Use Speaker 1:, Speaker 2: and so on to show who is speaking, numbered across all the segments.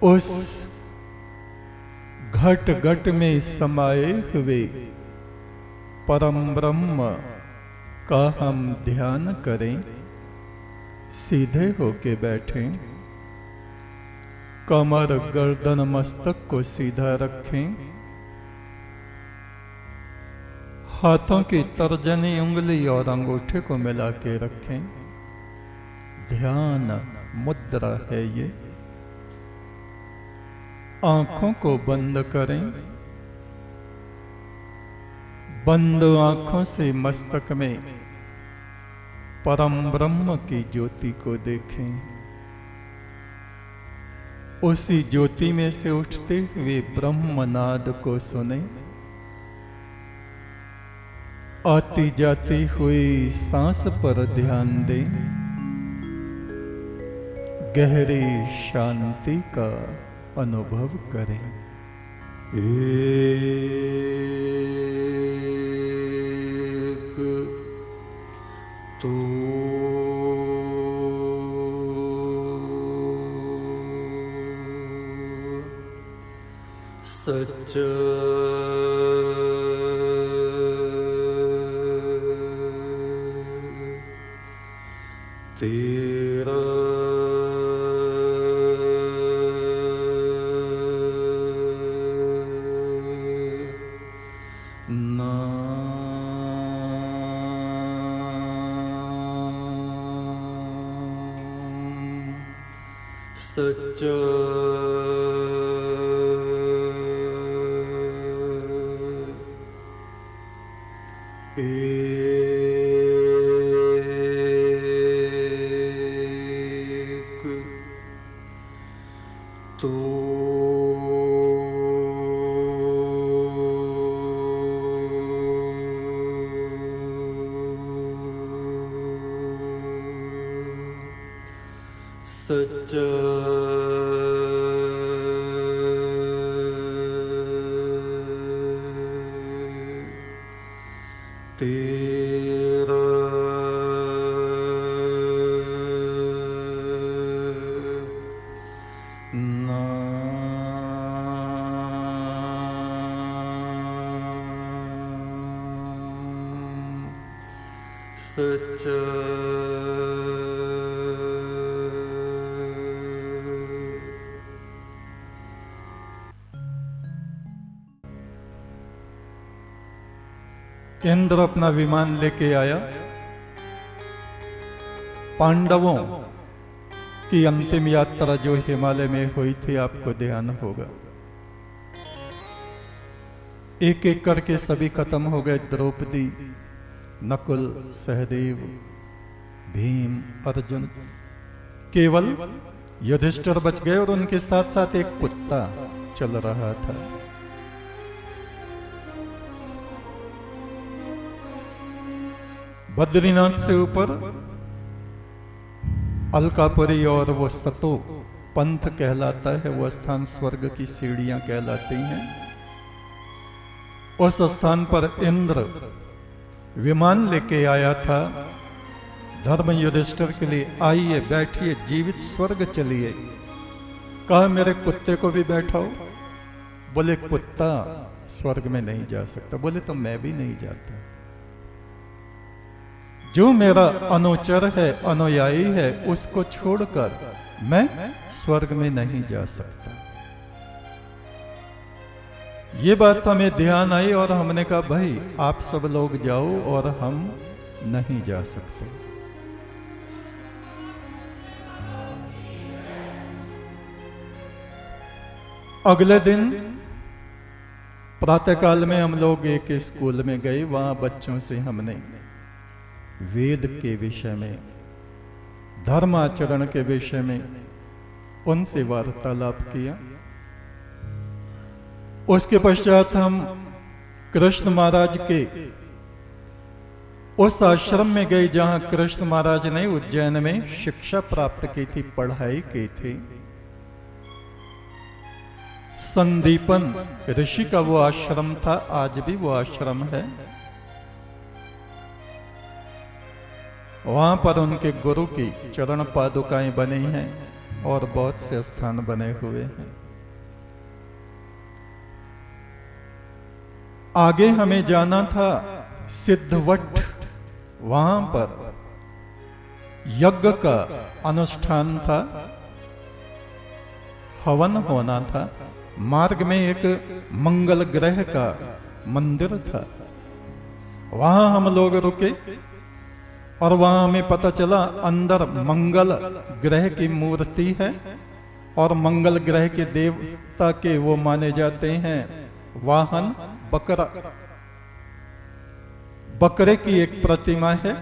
Speaker 1: उस घट घट में समाये हुए परम ब्रह्म का हम ध्यान करें, सीधे होके बैठें, कमर गर्दन मस्तक को सीधा रखें, हाथों की तर्जनी उंगली और अंगूठे को मिला के रखें। ध्यान मुद्रा है ये। आंखों को बंद करें। बंद आंखों से मस्तक में परम ब्रह्म की ज्योति को देखें। उसी ज्योति में से उठते हुए ब्रह्मनाद को सुने। आती जाती हुई सांस पर ध्यान दें। गहरी शांति का अनुभव करें। एक तो सच तेरा सच्चा एक तो सच्चा तेरा नाम सच्चा इंद्र अपना विमान लेके आया। पांडवों की अंतिम यात्रा जो हिमालय में हुई थी, आपको ध्यान होगा, एक एक करके सभी खत्म हो गए। द्रौपदी, नकुल, सहदेव, भीम, अर्जुन, केवल युधिष्ठिर बच गए और उनके साथ साथ एक कुत्ता चल रहा था। बद्रीनाथ से ऊपर अलकापुरी और वो सतो पंथ कहलाता है, वो स्थान स्वर्ग की सीढ़ियां कहलाती हैं। उस स्थान पर इंद्र विमान लेके आया था। धर्म युधिष्ठिर के लिए, आइए बैठिए, जीवित स्वर्ग चलिए। कहा मेरे कुत्ते को भी बैठाओ। बोले कुत्ता स्वर्ग में नहीं जा सकता। बोले तो मैं भी नहीं जाता। जो मेरा अनुचर है, अनुयायी है, उसको छोड़कर मैं स्वर्ग में नहीं जा सकता। ये बात हमें ध्यान आई और हमने कहा भाई आप सब लोग जाओ और हम नहीं जा सकते। अगले दिन प्रातःकाल में हम लोग एक स्कूल में गए। वहां बच्चों से हमने वेद के विषय में, धर्म आचरण के विषय में उनसे वार्तालाप किया। उसके पश्चात हम कृष्ण महाराज के उस आश्रम में गए जहां कृष्ण महाराज ने उज्जैन में शिक्षा प्राप्त की थी, पढ़ाई की थी। संदीपन ऋषि का वो आश्रम था, आज भी वो आश्रम है। वहां पर उनके गुरु की चरण पादुकाएं बनी हैं। और बहुत से स्थान बने हुए हैं। आगे हमें जाना था सिद्धवट, वहां पर यज्ञ का अनुष्ठान था, हवन होना था। मार्ग में एक मंगल ग्रह का मंदिर था, वहां हम लोग रुके और वहां हमें पता चला अंदर मंगल ग्रह की मूर्ति है और मंगल ग्रह के देवता के वो माने जाते हैं वाहन बकरा। बकरे की एक प्रतिमा है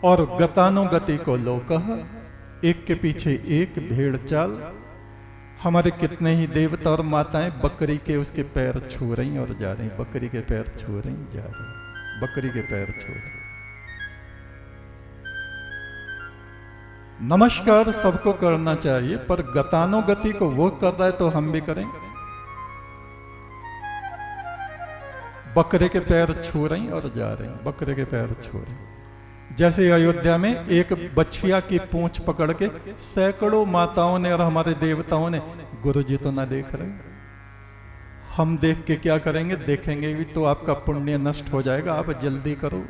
Speaker 1: और गतानुगति को लोकः, एक के पीछे एक भेड़ चाल। हमारे कितने ही देवता और माताएं बकरी के उसके पैर छू रही और जा रही, बकरी के पैर छू रही जा रही, बकरी के पैर छू रही। नमस्कार सबको करना चाहिए, पर गतानुगति को वो कर रहा है तो हम भी करें। बकरे के पैर छू रही और जा रही, बकरे के पैर छू रही। जैसे अयोध्या में एक बछिया की पूंछ पकड़ के सैकड़ों माताओं ने और हमारे देवताओं ने, गुरुजी तो ना देख रहे, हम देख के क्या करेंगे, देखेंगे भी तो आपका पुण्य नष्ट हो जाएगा, आप जल्दी करो।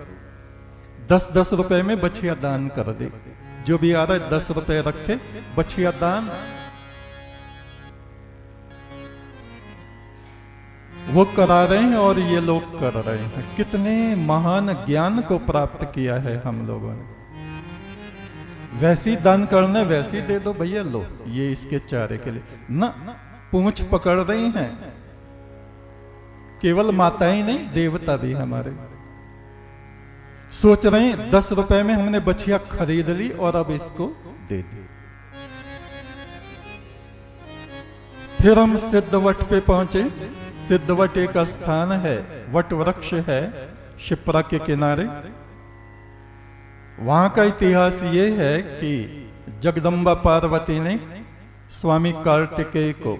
Speaker 1: 10-10 रुपए में बछिया दान कर दे, जो भी आ रहा है 10 रुपए रखे, बछिया दान। वो करा रहे हैं और ये लोग कर रहे हैं। कितने महान ज्ञान को प्राप्त किया है हम लोगों ने। वैसी दान करना, वैसी दे दो भैया, लो ये इसके चारे के लिए ना। पूंछ पकड़ रही हैं, केवल माता ही नहीं देवता भी हमारे सोच रहे हैं 10 रुपए में हमने बछिया खरीद ली और अब इसको दे दी। फिर हम सिद्धवट पे पहुंचे। सिद्धवट एक स्थान है, वट वृक्ष है शिप्रा के किनारे। वहां का इतिहास ये है कि जगदम्बा पार्वती ने स्वामी कार्तिकेय को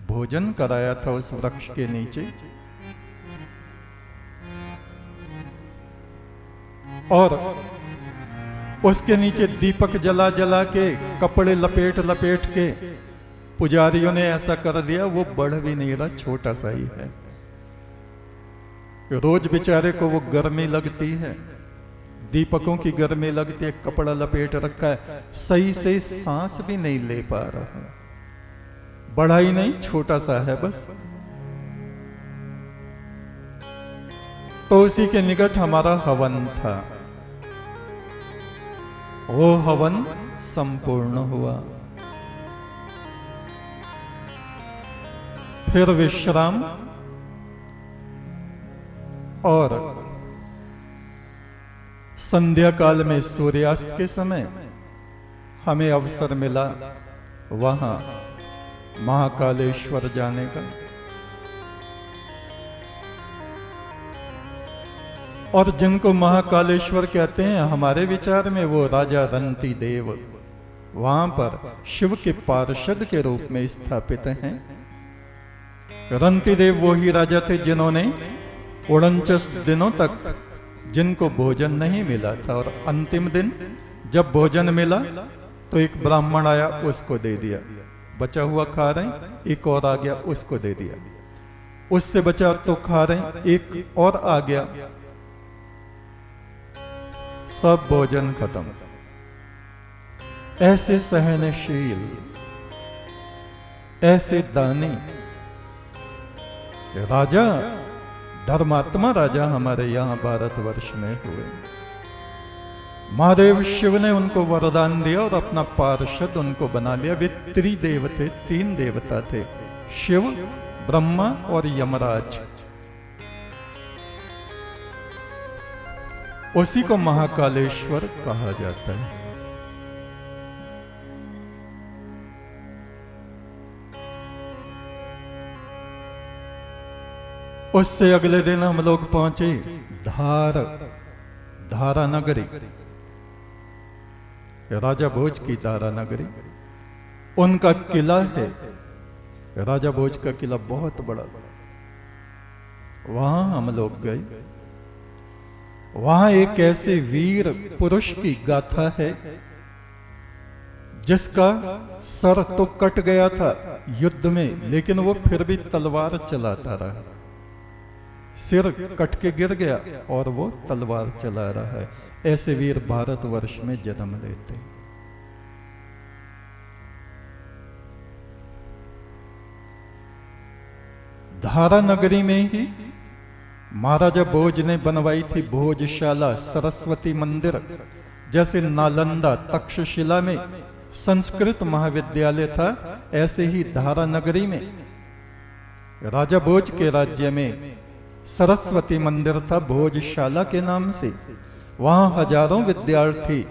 Speaker 1: भोजन कराया था उस वृक्ष के नीचे, और उसके नीचे दीपक जला जला के, कपड़े लपेट लपेट के पुजारियों ने ऐसा कर दिया, वो बढ़ भी नहीं रहा, छोटा सा ही है। रोज बेचारे को वो गर्मी लगती है, दीपकों की गर्मी लगती है, कपड़ा लपेट रखा है, सही से सांस भी नहीं ले पा रहा। बड़ा ही नहीं, छोटा सा है बस। तो उसी के निकट हमारा हवन था। वो हवन संपूर्ण हुआ। फिर विश्राम, और संध्या काल में सूर्यास्त के समय हमें अवसर मिला वहां महाकालेश्वर जाने का। और जिनको महाकालेश्वर कहते हैं, हमारे विचार में वो राजा रंती देव वहां पर शिव के पार्षद के रूप में स्थापित हैं। रंती देव वो ही राजा थे जिन्होंने 49 दिनों तक जिनको भोजन नहीं मिला था, और अंतिम दिन जब भोजन मिला तो एक ब्राह्मण आया, उसको दे दिया। बचा हुआ खा रहे, एक और आ गया, उसको दे दिया। उससे बचा तो खा रहे, एक और आ गया, सब भोजन खत्म। ऐसे सहनशील, ऐसे दानी राजा, धर्मात्मा राजा हमारे यहां भारतवर्ष में हुए। महादेव शिव ने उनको वरदान दिया और अपना पार्षद उनको बना लिया। वे त्रिदेव थे, 3 देवता थे, शिव, ब्रह्मा और यमराज। उसी को महाकालेश्वर कहा जाता है। उससे अगले दिन हम लोग पहुंचे धारा नगरी, राजा भोज की धारा नगरी। उनका किला है, राजा भोज का किला बहुत बड़ा। वहां हम लोग गए। वहां एक ऐसे वीर पुरुष की गाथा है जिसका सर तो कट गया था युद्ध में, लेकिन वो फिर भी तलवार चलाता रहा। सिर कट के गिर गया और वो तलवार चला रहा है। ऐसे वीर भारतवर्ष में जन्म लेते। धारा नगरी में ही महाराजा भोज ने बनवाई थी भोजशाला, सरस्वती मंदिर। जैसे नालंदा तक्षशिला में संस्कृत महाविद्यालय था, ऐसे ही धारा नगरी में राजा भोज के राज्य में सरस्वती मंदिर था भोजशाला के नाम से। वहां हजारों विद्यार्थी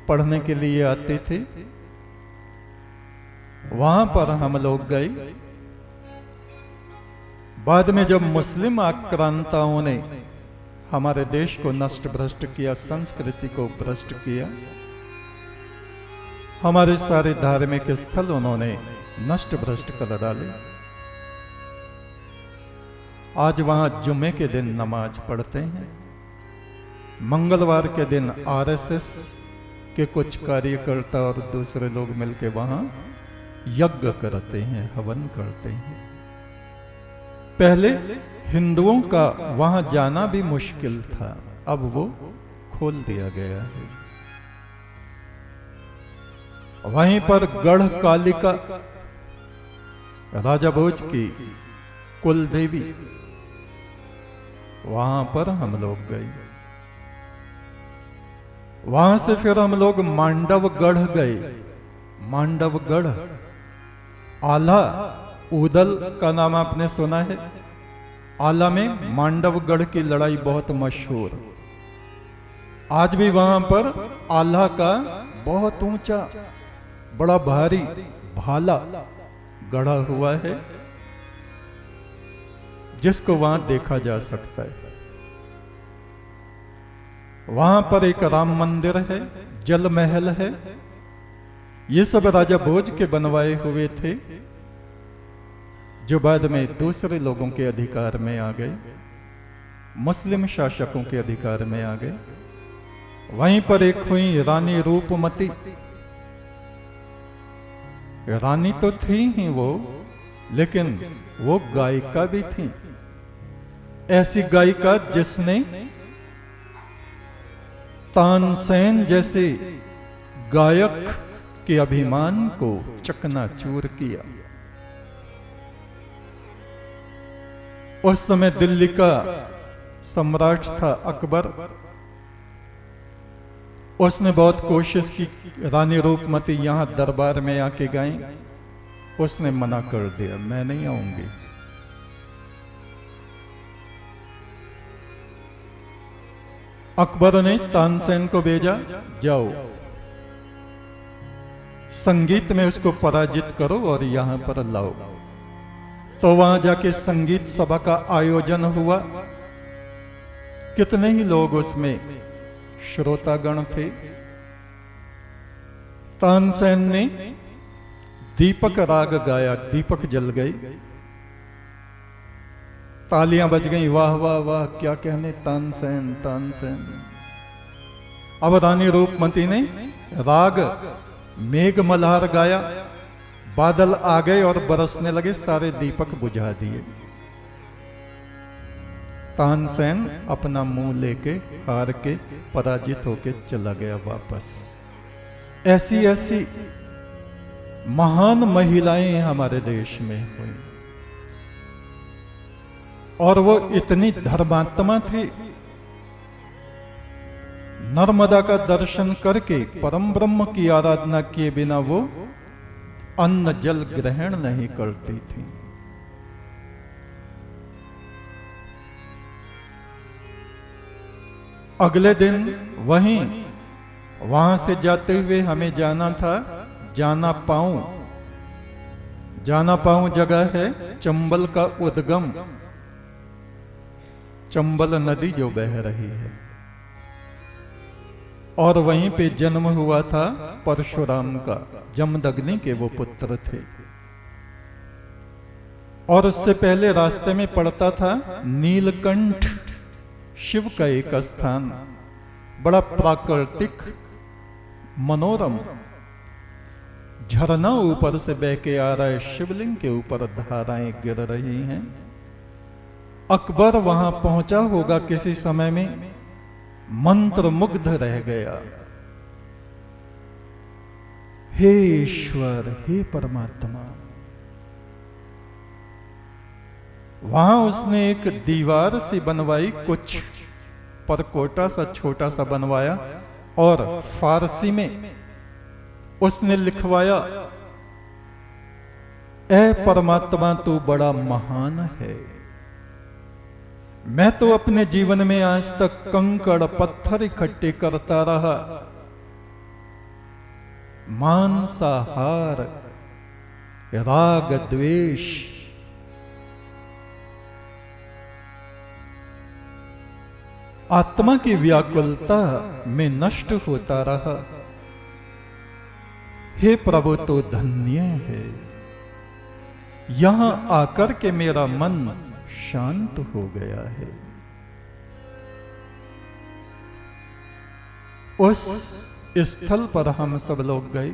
Speaker 1: पढ़ने के लिए आते थे। वहां पर हम लोग गए। बाद में जब मुस्लिम आक्रांताओं ने हमारे देश को नष्ट भ्रष्ट किया, संस्कृति को भ्रष्ट किया, हमारे सारे धार्मिक स्थल उन्होंने नष्ट भ्रष्ट कर डाले। आज वहां जुमे के दिन नमाज पढ़ते हैं, मंगलवार के दिन आरएसएस के कुछ कार्यकर्ता और दूसरे लोग मिलकर वहां यज्ञ करते हैं, हवन करते हैं। पहले हिंदुओं का वहां जाना भी मुश्किल था, अब वो खोल दिया गया है। वहीं पर गढ़ कालिका राजा भोज की कुल देवी, वहां पर हम लोग गए। वहां से फिर हम लोग मांडवगढ़ गए। मांडवगढ़, आला उदल का नाम आपने सुना है। आला में मांडवगढ़ की लड़ाई बहुत मशहूर। आज भी वहां पर आला का बहुत ऊंचा बड़ा भारी भाला गढ़ा हुआ है, जिसको वहां देखा जा सकता है। वहां पर एक राम मंदिर है, जल महल है। ये सब राजा भोज के बनवाए हुए थे, जो बाद में दूसरे लोगों के अधिकार में आ गए, मुस्लिम शासकों के अधिकार में आ गए। वहीं पर एक हुई रानी रूपमती। रानी तो थी ही वो, लेकिन वो गायिका भी थी। ऐसी गायिका जिसने तानसेन जैसे गायक के अभिमान को चकनाचूर किया। उस समय दिल्ली का सम्राट था अकबर। उसने बहुत कोशिश की रानी रूपमती यहां दरबार में आके गाएं। उसने मना कर दिया, मैं नहीं आऊंगी। अकबर ने तानसेन को भेजा, जाओ संगीत में उसको पराजित करो और यहां पर लाओ। तो वहां जाके संगीत सभा का आयोजन हुआ। कितने ही लोग उसमें श्रोतागण थे। तानसेन ने दीपक राग गाया, दीपक जल गई, तालियां बज गई, वाह वाह वाह, क्या कहने, तानसेन तानसेन। अब रानी रूपमती ने राग मेघ मल्हार गाया, बादल आ गए और बरसने लगे, सारे दीपक बुझा दिए। तानसेन अपना मुंह लेके हार के पराजित होके चला गया वापस। ऐसी ऐसी महान महिलाएं हमारे देश में हुई, और वो इतनी धर्मात्मा थी, नर्मदा का दर्शन करके परम ब्रह्म की आराधना किए बिना वो अन्न जल ग्रहण नहीं करती थी। अगले दिन वहां से जाते हुए हमें जाना था जाना पाऊं। जाना पाऊं जगह है चंबल का उद्गम, चंबल नदी जो बह रही है, और वहीं पे जन्म हुआ था परशुराम का। जमदग्नि के वो पुत्र थे। और उससे पहले रास्ते में पड़ता था नीलकंठ, शिव का एक स्थान, बड़ा प्राकृतिक मनोरम। झरना ऊपर से बह के आ रहा है, शिवलिंग के ऊपर धाराएं गिर रही हैं। अकबर वहां पहुंचा होगा किसी समय में, मंत्र मुग्ध रह गया। हे ईश्वर, हे परमात्मा। वहां उसने एक दीवार सी बनवाई, कुछ परकोटा सा छोटा सा बनवाया, और फारसी में उसने लिखवाया, ऐ परमात्मा तू बड़ा महान है। मैं तो अपने जीवन में आज तक कंकड़ पत्थर इकट्ठे करता रहा, मांसाहार, राग द्वेष, आत्मा की व्याकुलता में नष्ट होता रहा। हे प्रभु तो धन्य है, यहां आकर के मेरा मन शांत हो गया है। उस स्थल पर हम सब लोग गए,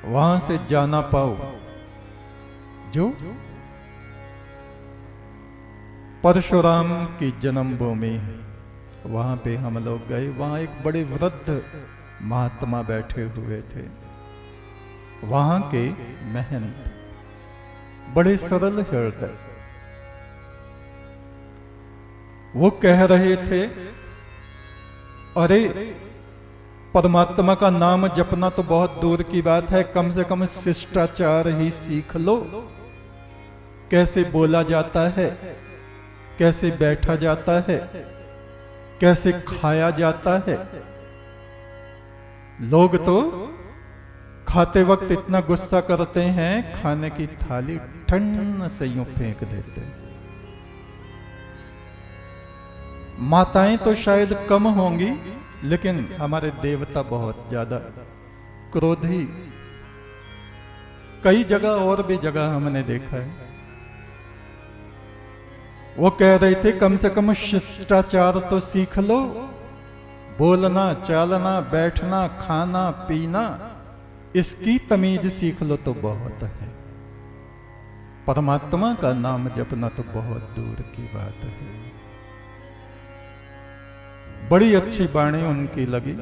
Speaker 1: वहां से जाना पाओ जो परशुराम की जन्मभूमि है, वहां पे हम लोग गए। वहां एक बड़े वृद्ध महात्मा बैठे हुए थे। वहां के महंत बड़े सरल हृदय, वो कह रहे थे, अरे परमात्मा का नाम जपना तो बहुत दूर की बात है, कम से कम शिष्टाचार ही सीख लो। कैसे बोला जाता है, कैसे बैठा जाता है, कैसे खाया जाता है। लोग तो खाते वक्त इतना गुस्सा करते हैं, खाने की थाली ठंड से यूं फेंक देते हैं। माताएं तो शायद कम होंगी, लेकिन हमारे देवता बहुत ज्यादा क्रोधी, कई जगह और भी जगह हमने देखा है। वो कह रहे थे, कम से कम शिष्टाचार तो सीख लो, बोलना चालना बैठना खाना पीना, इसकी तमीज सीख लो तो बहुत है। परमात्मा का नाम जपना तो बहुत दूर की बात है। बड़ी अच्छी वाणी उनकी लगी।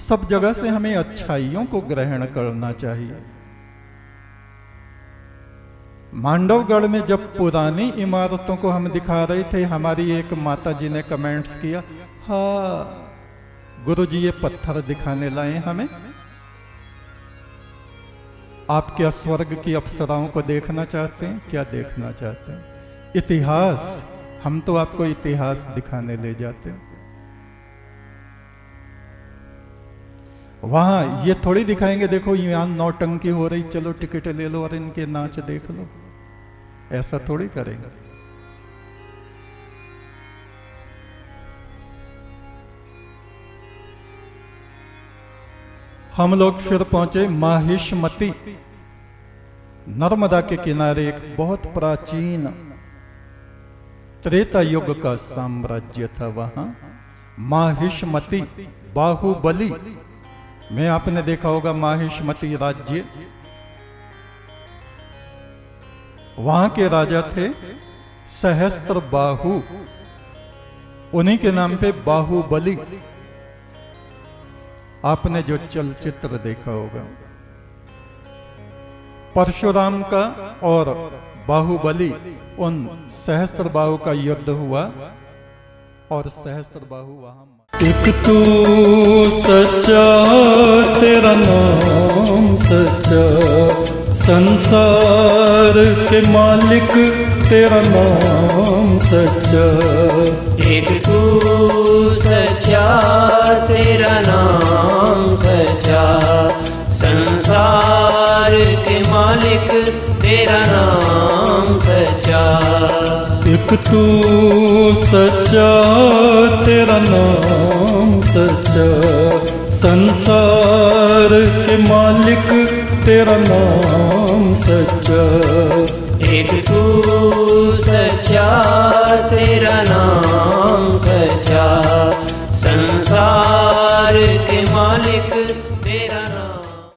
Speaker 1: सब जगह से हमें अच्छाइयों को ग्रहण करना चाहिए। मांडवगढ़ में जब पुरानी इमारतों को हम दिखा रहे थे, हमारी एक माता जी ने कमेंट्स किया, हाँ गुरुजी ये पत्थर दिखाने लाए हमें। आप क्या स्वर्ग की अप्सराओं को देखना चाहते हैं? क्या देखना चाहते हैं? इतिहास, हम तो आपको इतिहास दिखाने ले जाते हैं। वहां ये थोड़ी दिखाएंगे, देखो यहां नौटंकी हो रही, चलो टिकट ले लो और इनके नाच देख लो, ऐसा थोड़ी करेंगे। हम लोग फिर पहुंचे माहिष्मती, नर्मदा के किनारे एक बहुत प्राचीन त्रेता युग का साम्राज्य था। वहां माहिष्मती, बाहुबली में आपने देखा होगा माहिष्मती राज्य, वहां के राजा थे सहस्त्र बाहु, उन्हीं के नाम पे बाहुबली। आपने जो चलचित्र देखा होगा, परशुराम का और बाहुबली, उन सहस्त्र बाहु का युद्ध हुआ और सहस्त्र बाहु वहां। एक तू सच्चा, तेरा नाम सच्चा, संसार के मालिक तेरा नाम सच्चा।
Speaker 2: एक तू सच्चा, तेरा नाम सच्चा, संसार के मालिक तेरा नाम सच्चा।
Speaker 1: एक तू सच्चा, तेरा नाम सच्चा, संसार के मालिक तेरा नाम सच्चा।
Speaker 2: एक तू सच्चा, तेरा नाम सच्चा, संसार के मालिक